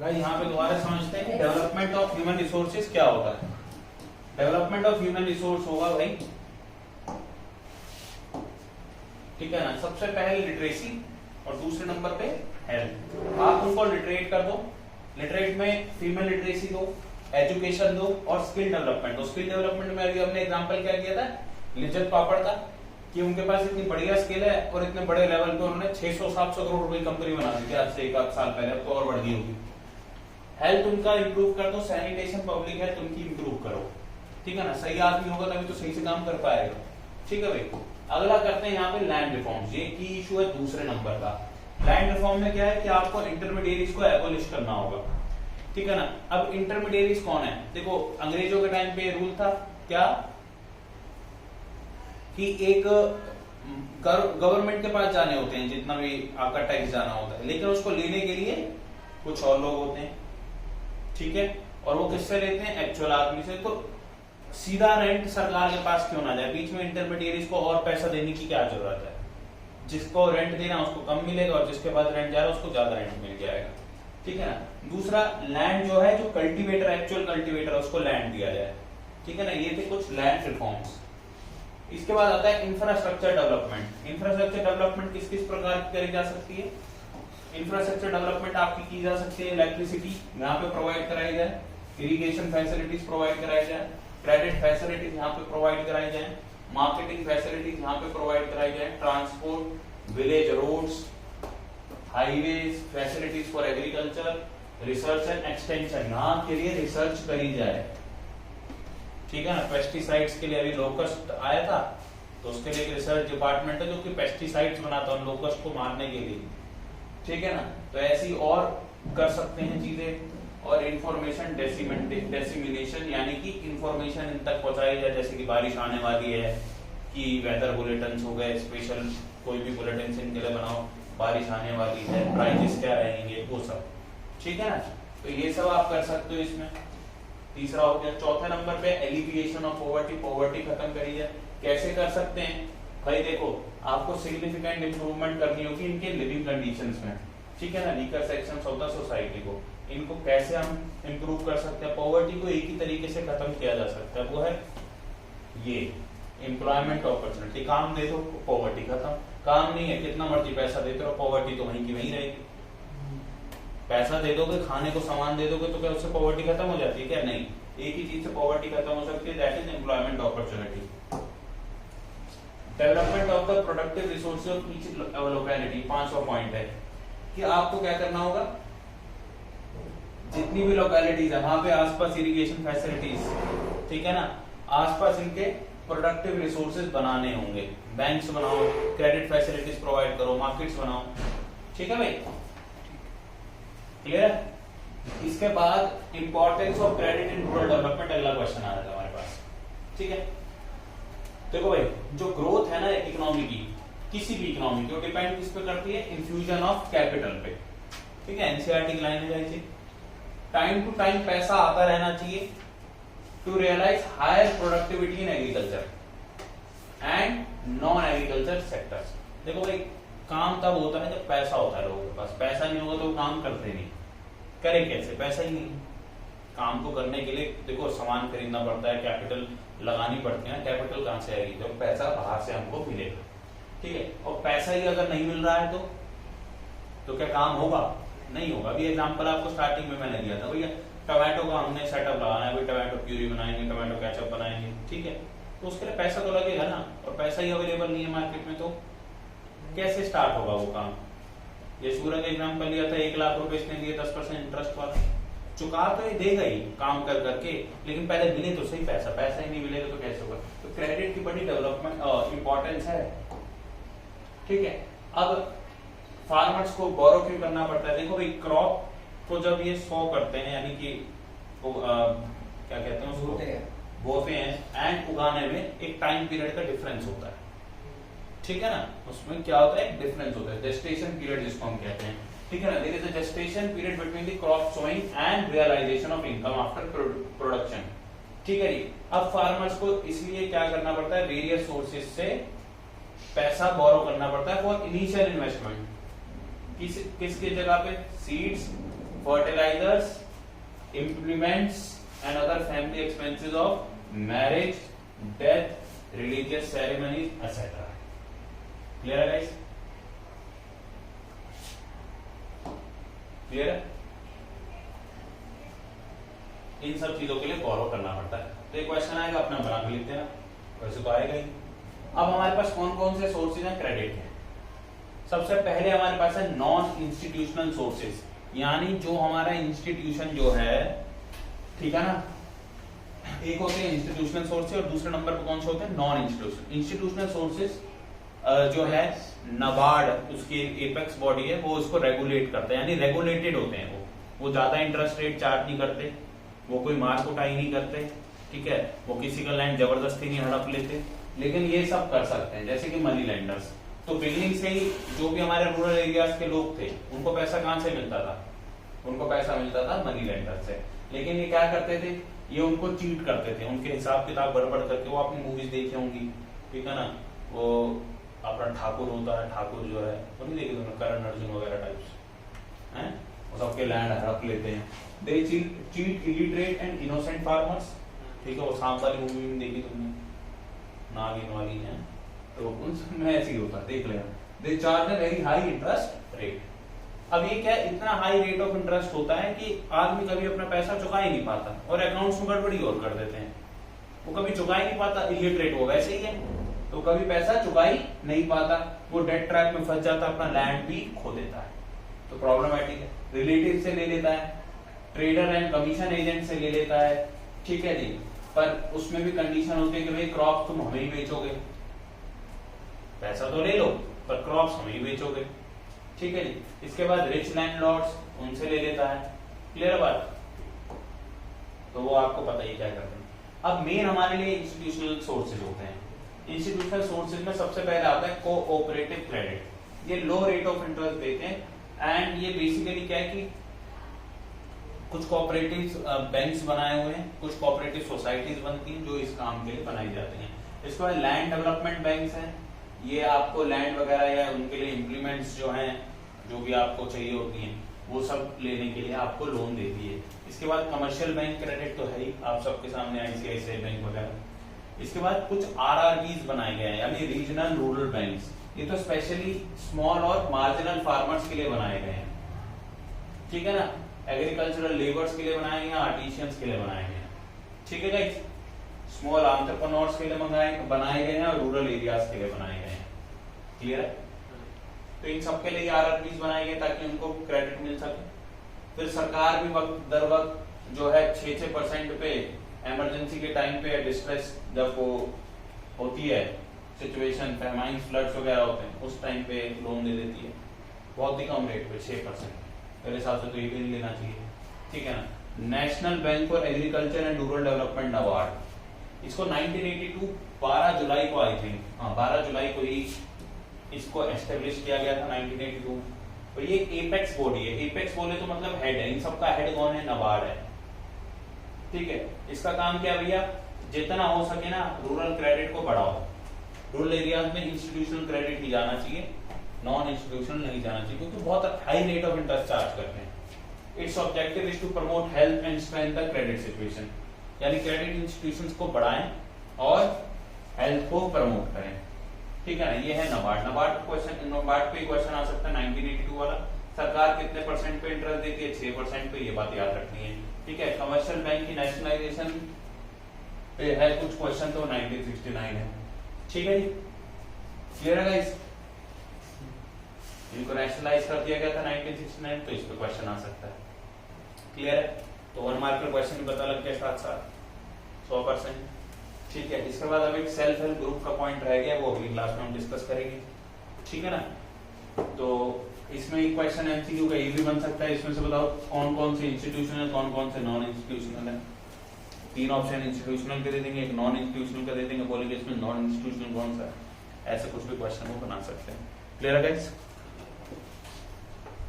Guys यहाँ पे दोबारा समझते हैं कि डेवलपमेंट ऑफ ह्यूमन रिसोर्सेज क्या होता है। डेवलपमेंट ऑफ ह्यूमन रिसोर्स होगा भाई, ठीक है ना, सबसे पहले लिटरेसी और दूसरे नंबर पे हेल्थ। आप उनको लिटरेट कर दो, लिटरेट में फीमेल लिटरेसी दो, एजुकेशन दो और स्किल डेवलपमेंट दो। स्किल डेवलपमेंट में अभी हमने एग्जांपल क्या किया था लिज्जत पापड़ का, कि उनके पास इतनी बढ़िया स्किल है और इतने बड़े लेवल पे उन्होंने 600-700 करोड़ रुपए कंपनी बना दी थी आज से 1 साल पहले, अब तो और बढ़ गई होगी। हेल्थ उनका इंप्रूव कर दो, सैनिटेशन पब्लिक हेल्थ उनकी इंप्रूव करो, ठीक है ना। सही आदमी होगा तभी तो सही से काम कर पाएगा, ठीक है भाई। अगला करते हैं यहाँ पे लैंड रिफॉर्म्स, ये की इशू है दूसरे नंबर का। लैंड रिफॉर्म में क्या है कि आपको इंटरमीडिएरीज को एबॉलिश करना होगा, ठीक है ना। अब इंटरमीडिएरीज कौन है, देखो अंग्रेजों के टाइम पे रूल था क्या कि एक गवर्नमेंट के पास जाने होते हैं जितना भी आपका टैक्स जाना होता है, लेकिन उसको लेने के लिए कुछ और लोग होते हैं, ठीक है। और वो किससे लेते हैं, एक्चुअल आदमी से। तो सीधा रेंट सरकार के पास क्यों ना जाए, बीच में इंटरमीडिएरीज को और पैसा देने की क्या जरूरत है। जिसको रेंट देना उसको कम मिलेगा और जिसके बाद रेंट जा रहा है उसको ज्यादा रेंट मिल जाएगा, ठीक है ना। दूसरा लैंड जो है, जो कल्टीवेटर एक्चुअल कल्टीवेटर उसको लैंड दिया जाए, ठीक है ना। ये थे कुछ लैंड रिफॉर्म्स। इसके बाद आता है इंफ्रास्ट्रक्चर डेवलपमेंट। इंफ्रास्ट्रक्चर डेवलपमेंट किस किस प्रकार की करी जा सकती है। इंफ्रास्ट्रक्चर डेवलपमेंट आपकी की जा सकती है इलेक्ट्रिसिटी यहाँ पे प्रोवाइड कराई जाए, इरिगेशन फैसिलिटीज प्रोवाइड कराई जाए, क्रेडिट फैसिलिटीज यहाँ पे प्रोवाइड कराई जाए, मार्केटिंग फैसिलिटीज यहाँ पे प्रोवाइड कराई जाए, transport, village roads, highways, facilities for agriculture, research and extension, यहाँ के लिए रिसर्च करी जाए, ठीक है ना। पेस्टिसाइड्स के लिए अभी लोकस्ट आया था तो उसके लिए रिसर्च डिपार्टमेंट है जो कि पेस्टिसाइड्स बनाता है लोकस्ट को मारने के लिए, ठीक है ना। तो ऐसी और कर सकते हैं चीजें। और इंफॉर्मेशन डेसिमिनेशन, यानी कि इंफॉर्मेशन इन तक पहुंचाई जाए, जैसे कि बारिश आने वाली है कि वेदर बुलेटिन हो गए, स्पेशल कोई भी बुलेटिन इनके लिए बनाओ, बारिश आने वाली है, प्राइजेस क्या रहेंगे, वो सब, ठीक है ना। तो ये सब आप कर सकते हो इसमें। तीसरा हो गया। चौथे नंबर पे एलिविएशन ऑफ पॉवर्टी, पॉवर्टी खत्म करी जाए। कैसे कर सकते हैं भाई, देखो आपको सिग्निफिकेंट इंप्रूवमेंट करनी होगी इनके लिविंग कंडीशंस में, ठीक है ना। Weaker sections of the society को, इनको कैसे हम इंप्रूव कर सकते हैं। पॉवर्टी को एक ही तरीके से खत्म किया जा सकता है, वो है ये एम्प्लॉयमेंट अपॉर्चुनिटी। काम दे दो, पॉवर्टी खत्म। काम नहीं है, कितना मर्जी पैसा देते रहो, पॉवर्टी तो वहीं की वहीं रहेगी। पैसा दे दोगे, खाने को सामान दे दोगे, तो क्या उससे पॉवर्टी खत्म हो जाती है क्या, नहीं। एक ही चीज से पॉवर्टी खत्म हो सकती है, that is employment opportunity. Development of the productive resources of each locality, 5वां पॉइंट है कि आपको क्या करना होगा, जितनी भी लोकेलिटीज है वहां पे आसपास इरिगेशन फैसिलिटीज, ठीक है ना, आसपास इनके प्रोडक्टिव रिसोर्सेज बनाने होंगे। बैंक्स बनाओ, क्रेडिट फैसिलिटीज प्रोवाइड करो, मार्केट्स बनाओ, ठीक है भाई, क्लियर। इसके बाद importance of credit in rural development, अगला क्वेश्चन आ रहा था हमारे पास, ठीक है। देखो भाई, जो ग्रोथ है ना इकोनॉमी की, किसी भी इकोनॉमी की, वो डिपेंड किस पे करती है, इन्फ्यूजन ऑफ कैपिटल पे, ठीक है। एनसीईआरटी की लाइन है जाइए, टाइम टू टाइम पैसा आता रहना चाहिए to realise higher productivity in agriculture and non agriculture sectors. देखो भाई, काम तब होता है जब पैसा होता है लोगों के पास, पैसा नहीं होगा तो वो काम करते नहीं, करे कैसे, पैसा ही नहीं। काम को करने के लिए देखो सामान खरीदना पड़ता है, कैपिटल लगानी पड़ती है, कैपिटल कहां से आएगी, जब पैसा बाहर से हमको मिलेगा, ठीक है। और पैसा ही अगर नहीं मिल रहा है तो क्या काम होगा, नहीं होगा। अभी एग्जांपल आपको स्टार्टिंग में मैंने दिया था, भैया टमाटो का हमने सेटअप लगाना है, टमाटो प्यूरी बनाएंगे, टमाटो केचप बनाएंगे, ठीक है, तो उसके लिए पैसा तो लगेगा ना, और पैसा ही अवेलेबल नहीं है मार्केट में, तो कैसे स्टार्ट होगा वो काम। ये सूरज एग्जांपल लिया था, 1 लाख रुपए इसने दिए 10% इंटरेस्ट वाला, चुका तो ये देगा ही काम कर करके, लेकिन पहले मिले तो सही पैसा, पैसा ही नहीं मिलेगा तो कैसे होगा। तो क्रेडिट की बड़ी डेवलपमेंट इंपॉर्टेंस है, ठीक है। अब फार्मर्स को बोरो क्यों करना पड़ता है, देखो भाई क्रॉप को जब ये सो करते हैं, यानी कि क्या कहते हैं उसको, बोते हैं, एंड उगाने में एक टाइम पीरियड का डिफरेंस होता है, ठीक है ना। उसमें क्या होता है, डिफरेंस होता है, जेस्टेशन पीरियड जिसको हम कहते हैं, ठीक है ना। There is a gestation period between the crop sowing and realisation of income after production, ठीक है जी। अब फार्मर्स को इसलिए क्या करना पड़ता है, वेरियस सोर्सेज से पैसा बोरो करना पड़ता है फॉर इनिशियल इन्वेस्टमेंट। किसकी जगह पे, seeds, fertilizers, implements and other family expenses of marriage, death, religious ceremonies, etc. Clear है guys? Clear है? इन सब चीजों के लिए बोरो करना पड़ता है। तो एक क्वेश्चन आएगा, अपना बना के लिखते हैं, वैसे तो आएगा ही। अब हमारे पास कौन कौन से सोर्सेज हैं क्रेडिट के? सबसे पहले हमारे पास है नॉन इंस्टीट्यूशनल सोर्सेज, यानी जो हमारा इंस्टीट्यूशन जो है, ठीक है ना, एक होते हैं इंस्टीट्यूशनल सोर्सेज और दूसरे नंबर पर कौन से होते हैं नॉन इंस्टीट्यूशनल। इंस्टीट्यूशनल सोर्सेज जो है नाबार्ड, उसकी एपेक्स बॉडी है, वो उसको रेगुलेट करता है, यानी रेगुलेटेड होते हैं वो ज्यादा इंटरेस्ट रेट चार्ज नहीं करते, वो कोई मार कुटाई नहीं करते, ठीक है, वो किसी का लैंड जबरदस्ती नहीं हड़प लेते, लेकिन ये सब कर सकते हैं जैसे कि मनी लेंडर्स। तो बिगिनिंग से ही जो भी हमारे रूरल एरियाज के लोग थे उनको पैसा कहां से मिलता था? उनको पैसा मिलता था मनी लेंडर से। लेकिन ये क्या करते थे, ये उनको चीट करते थे, उनके हिसाब किताब गड़बड़ करके। वो आपने मूवीज देखी होंगी, ठीक है ना, वो अपना ठाकुर होता है, ठाकुर जो है वो नहीं देखे तुमने, करण अर्जुन वगैरह टाइप्स हैं, वो सबके लैंड हड़प लेते हैं। They cheat illiterate and innocent farmers, ठीक है, वो सांप वाली मूवी में देखी तुमने, नागिन वाली है, तो उनमें ऐसे ही होता है, देख लेना। They charge a very high interest rate. अब ये क्या, इतना हाई रेट ऑफ इंटरेस्ट होता है कि आदमी कभी अपना पैसा चुका ही नहीं पाता, और अकाउंट्स में गड़बड़ी और कर देते हैं, वो कभी चुका ही नहीं पाता, इलिटरेट वो वैसे ही है, तो कभी पैसा चुका ही नहीं पाता, वो डेट ट्रैप में फंस जाता, अपना लैंड भी खो देता है, तो प्रॉब्लमैटिक है। रिलेटिव से ले लेता है, ट्रेडर एंड कमीशन एजेंट से ले लेता है, ठीक है जी, पर उसमें भी कंडीशन होती है कि भाई क्रॉप तुम हमें ही बेचोगे, पैसा तो ले लो पर क्रॉप्स हमें ही बेचोगे, ठीक है जी। इसके बाद रिच लैंडलॉर्ड्स, उनसे ले लेता है, क्लियर बात, तो वो आपको पता ही क्या करते हैं। अब मेन हमारे लिए इंस्टीट्यूशनल सोर्सेज होते हैं। इंस्टीट्यूशनल सोर्सेज में सबसे पहले आता है कोऑपरेटिव क्रेडिट। ये लो रेट ऑफ इंटरेस्ट देते हैं, एंड ये बेसिकली क्या है कि कुछ कोऑपरेटिव बैंक्स बनाए हुए हैं, कुछ कोऑपरेटिव सोसाइटीज बनती हैं जो इस काम के लिए बनाई जाती हैं। इसके बाद लैंड डेवलपमेंट बैंक्स हैं, ये आपको लैंड वगैरह या उनके लिए इम्प्लीमेंट्स जो हैं, जो भी आपको चाहिए होती हैं, वो सब लेने के लिए आपको लोन देती है। इसके बाद कमर्शियल बैंक क्रेडिट तो है ही, आप सबके सामने आईसीआईसीआई बैंक वगैरह। इसके बाद कुछ आरआरबीज बनाए गए हैं, यानी रीजनल रूरल बैंक्स, ये तो स्पेशली स्मॉल और मार्जिनल फार्मर्स के लिए बनाए गए हैं, ठीक है ना, एग्रीकल्चरल लेबर्स के लिए बनाए गए हैं, आर्टिशियंस के लिए बनाए गए हैं, ठीक है गाइस, स्मॉल एंटरप्रेन्योर्स के लिए बनाए गए हैं और रूरल एरियाज के लिए बनाए गए हैं, क्लियर है। तो इन सबके लिए आरआरबीज बनाए गए ताकि उनको क्रेडिट मिल सके। फिर सरकार भी वक्त दर वक्त जो है 6% पे इमरजेंसी के टाइम पे डिस्ट्रेस जब वो होती है सिचुएशन, फेमाइन फ्लड्स वगैरह होते हैं, उस टाइम पे लोन दे देती है, बहुत ही कम रेट पे 6%। मेरे हिसाब से तो ये भी नहीं लेना चाहिए, ठीक है ना। National bank for agriculture and rural development award, इसको 1982 12 जुलाई को आई थिंक, हाँ 12 जुलाई को ही इसको एस्टेब्लिश किया गया था 1982। और ये एपेक्स बॉडी है, एपेक्स बोले तो मतलब हेड है, इन सबका हेड कौन है? नाबार्ड है, ठीक है। इसका काम क्या भैया, जितना हो सके ना रूरल क्रेडिट को बढ़ाओ, रूरल एरियाज में इंस्टीट्यूशनल क्रेडिट ही जाना चाहिए, नॉन इंस्टीट्यूशनल नहीं जाना चाहिए, क्योंकि बहुत high rate of interest charge करते हैं। Its objective is to promote help and strength the credit situation, यानी क्रेडिट इंस्टीट्यूशंस को बढ़ाएं और हेल्थ को प्रमोट करें, ठीक है ना। ये है नाबार्ड। नाबार्ड क्वेश्चन, नाबार्ड पे क्वेश्चन आ सकता है 1982 वाला, सरकार कितने परसेंट पे इंटरेस्ट देती है? 6% पे, ये बात याद रखनी है, ठीक है। कमर्शियल बैंक की नेशनलाइजेशन पे है कुछ क्वेश्चन, तो 1969 है, ठीक है जी, क्लियर है गाइस। इनको नेशनलाइज कर दिया गया था 1969, तो इस पे क्वेश्चन आ सकता है, क्लियर है। तो 1 मार्क का क्वेश्चन भी पता लग गया साथ साथ 100%, ठीक है। इसके बाद अब एक सेल्फ हेल्प ग्रुप का पॉइंट रह गया, वो अगली क्लास में हम डिस्कस करेंगे, ठीक है ना। तो इसमें एक क्वेश्चन एमसीक्यू का ये भी बन सकता है, इसमें से बताओ कौन कौन से इंस्टीट्यूशन है, कौन कौन से नॉन इंस्टीट्यूशनल है। 3 ऑप्शन इंस्टीट्यूशनल के दे देंगे, एक नॉन इंस्टीट्यूशनल का दे देंगे, बोलेंगे इसमें नॉन इंस्टीट्यूशनल कौन सा है, ऐसे कुछ भी क्वेश्चन वो बना सकते हैं, क्लियर है गाइस।